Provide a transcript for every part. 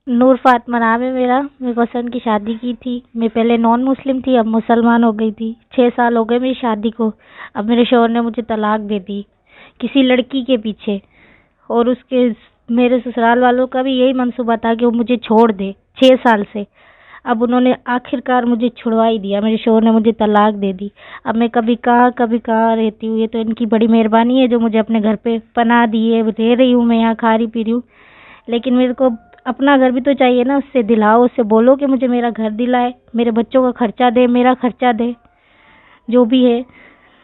नूर फातिमा नाम है मेरा। मेरे कज़न की शादी की थी। मैं पहले नॉन मुस्लिम थी, अब मुसलमान हो गई थी। 6 साल हो गए मेरी शादी को। अब मेरे शौहर ने मुझे तलाक दे दी किसी लड़की के पीछे। और उसके मेरे ससुराल वालों का भी यही मंसूबा था कि वो मुझे छोड़ दे 6 साल से। अब उन्होंने आखिरकार मुझे छुड़वा ही दिया। मेरे शौहर ने मुझे तलाक दे दी। अब मैं कभी कहाँ रहती हूँ। ये तो इनकी बड़ी मेहरबानी है जो मुझे अपने घर पे पनाह दी है। रह रही हूँ मैं यहाँ, खा रही पी रही हूँ। लेकिन मेरे को अपना घर भी तो चाहिए ना। उससे दिलाओ, उससे बोलो कि मुझे मेरा घर दिलाए, मेरे बच्चों का खर्चा दे, मेरा खर्चा दे, जो भी है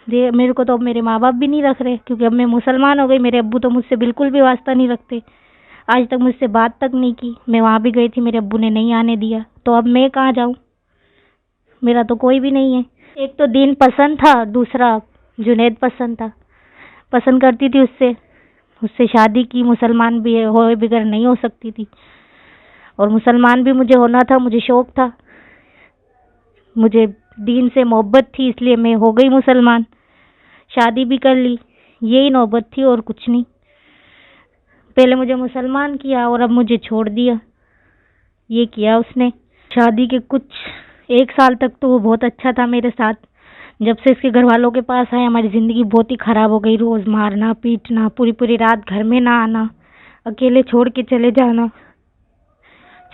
दे। मेरे को तो अब मेरे माँ बाप भी नहीं रख रहे, क्योंकि अब मैं मुसलमान हो गई। मेरे अब्बू तो मुझसे बिल्कुल भी वास्ता नहीं रखते। आज तक मुझसे बात तक नहीं की। मैं वहाँ भी गई थी, मेरे अब्बू ने नहीं आने दिया। तो अब मैं कहाँ जाऊँ? मेरा तो कोई भी नहीं है। एक तो दीन पसंद था, दूसरा जुनैद पसंद था। पसंद करती थी उससे, उससे शादी की। मुसलमान भी है, हो बगैर नहीं हो सकती थी। और मुसलमान भी मुझे होना था, मुझे शौक था। मुझे दीन से मोहब्बत थी, इसलिए मैं हो गई मुसलमान। शादी भी कर ली। यही नौबत थी और कुछ नहीं। पहले मुझे मुसलमान किया और अब मुझे छोड़ दिया। ये किया उसने। शादी के कुछ 1 साल तक तो वो बहुत अच्छा था मेरे साथ। जब से इसके घर वालों के पास आए, हमारी ज़िंदगी बहुत ही ख़राब हो गई। रोज़ मारना पीटना, पूरी पूरी रात घर में ना आना, अकेले छोड़ के चले जाना।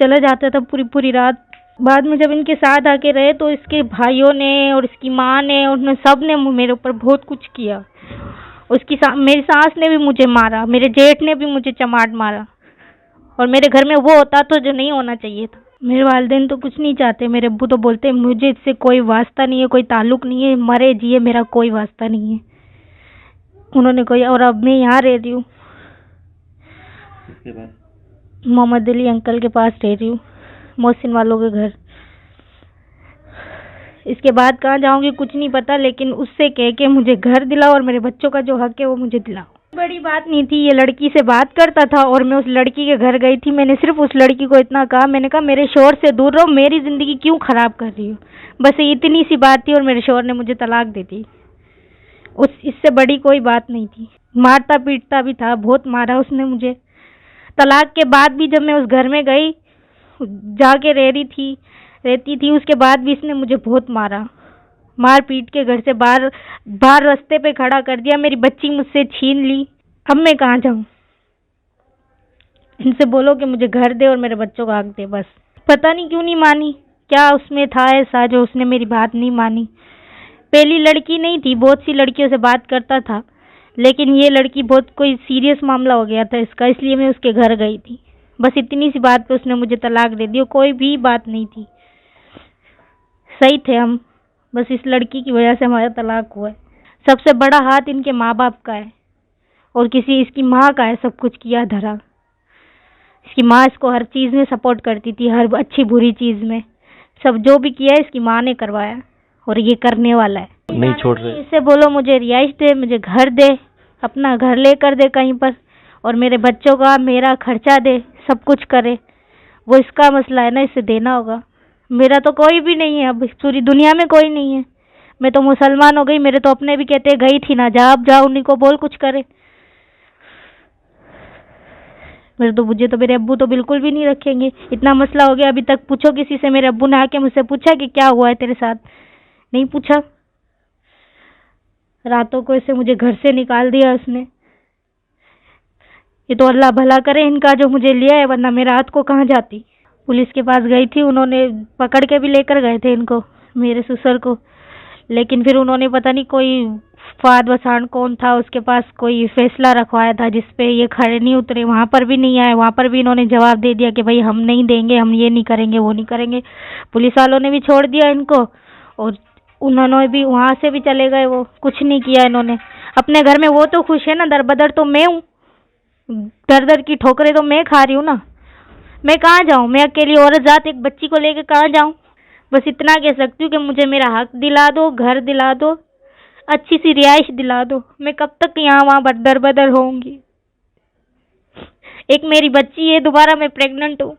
चले जाता था पूरी पूरी रात। बाद में जब इनके साथ आके रहे तो इसके भाइयों ने और इसकी माँ ने, उन्होंने सब ने मेरे ऊपर बहुत कुछ किया। मेरी सास ने भी मुझे मारा, मेरे जेठ ने भी मुझे चमाट मारा। और मेरे घर में वो होता तो जो नहीं होना चाहिए था। मेरे वालिदैन तो कुछ नहीं चाहते। मेरे अब्बू तो बोलते हैं मुझे इससे कोई वास्ता नहीं है, कोई ताल्लुक नहीं है, मरे जिए मेरा कोई वास्ता नहीं है। उन्होंने कोई। और अब मैं यहाँ रह रही हूँ, मोहम्मद अली अंकल के पास रह रही हूँ, मोहसिन वालों के घर। इसके बाद कहाँ जाऊंगी कुछ नहीं पता, लेकिन उससे कह के मुझे घर दिलाओ और मेरे बच्चों का जो हक है वो मुझे दिलाओ। बड़ी बात नहीं थी। ये लड़की से बात करता था और मैं उस लड़की के घर गई थी। मैंने सिर्फ उस लड़की को इतना कहा, मैंने कहा मेरे शौहर से दूर रहो, मेरी जिंदगी क्यों खराब कर रही हो। बस इतनी सी बात थी और मेरे शौहर ने मुझे तलाक दे दी। इससे बड़ी कोई बात नहीं थी। मारता पीटता भी था, बहुत मारा उसने मुझे। तलाक के बाद भी जब मैं उस घर में गई, जाके रहती थी, उसके बाद भी इसने मुझे बहुत मारा। मार पीट के घर से बाहर बाहर रास्ते पे खड़ा कर दिया। मेरी बच्ची मुझसे छीन ली। अब मैं कहाँ जाऊँ? इनसे बोलो कि मुझे घर दे और मेरे बच्चों का हक दे। बस पता नहीं क्यों नहीं मानी। क्या उसमें था ऐसा जो उसने मेरी बात नहीं मानी? पहली लड़की नहीं थी, बहुत सी लड़कियों से बात करता था, लेकिन ये लड़की बहुत कोई सीरियस मामला हो गया था इसका, इसलिए मैं उसके घर गई थी। बस इतनी सी बात पे उसने मुझे तलाक दे दी। कोई भी बात नहीं थी, सही थे हम। बस इस लड़की की वजह से हमारा तलाक हुआ है। सबसे बड़ा हाथ इनके माँ बाप का है और किसी इसकी माँ का है सब कुछ किया धरा। इसकी माँ इसको हर चीज़ में सपोर्ट करती थी, हर अच्छी बुरी चीज़ में। सब जो भी किया है इसकी माँ ने करवाया और ये करने वाला है। नहीं छोड़ रहे। इससे बोलो मुझे रिहाइश दे, मुझे घर दे, अपना घर लेकर दे कहीं पर, और मेरे बच्चों का मेरा खर्चा दे, सब कुछ करे। वो इसका मसला है ना, इसे देना होगा। मेरा तो कोई भी नहीं है, अब पूरी दुनिया में कोई नहीं है। मैं तो मुसलमान हो गई। मेरे तो अपने भी कहते गई थी ना जा, अब जाओ, उन्हीं को बोल कुछ करे। मुझे तो मेरे अब्बू तो बिल्कुल भी नहीं रखेंगे। इतना मसला हो गया, अभी तक पूछो किसी से। मेरे अब्बू ने आके मुझसे पूछा कि क्या हुआ है तेरे साथ? नहीं पूछा। रातों को ऐसे मुझे घर से निकाल दिया उसने। ये तो अल्लाह भला करे इनका जो मुझे लिया है, वरना मैं रात को कहाँ जाती। पुलिस के पास गई थी, उन्होंने पकड़ के भी लेकर गए थे इनको, मेरे ससुर को। लेकिन फिर उन्होंने पता नहीं कोई फाद वसान कौन था, उसके पास कोई फैसला रखवाया था जिसपे ये खड़े नहीं उतरे। वहाँ पर भी नहीं आए। वहाँ पर भी इन्होंने जवाब दे दिया कि भाई हम नहीं देंगे, हम ये नहीं करेंगे, वो नहीं करेंगे। पुलिस वालों ने भी छोड़ दिया इनको और उन्होंने भी वहाँ से भी चले गए। वो कुछ नहीं किया इन्होंने अपने घर में। वो तो खुश है ना, दरबदर तो मैं हूँ। दर दर की ठोकरें तो मैं खा रही हूँ ना। मैं कहाँ जाऊँ? मैं अकेली औरत जात एक बच्ची को लेकर कहाँ जाऊँ? बस इतना कह सकती हूँ कि मुझे मेरा हक दिला दो, घर दिला दो, अच्छी सी रिहाइश दिला दो। मैं कब तक यहाँ वहाँ दर बदर होंगी? एक मेरी बच्ची है, दोबारा मैं प्रेग्नेंट हूँ।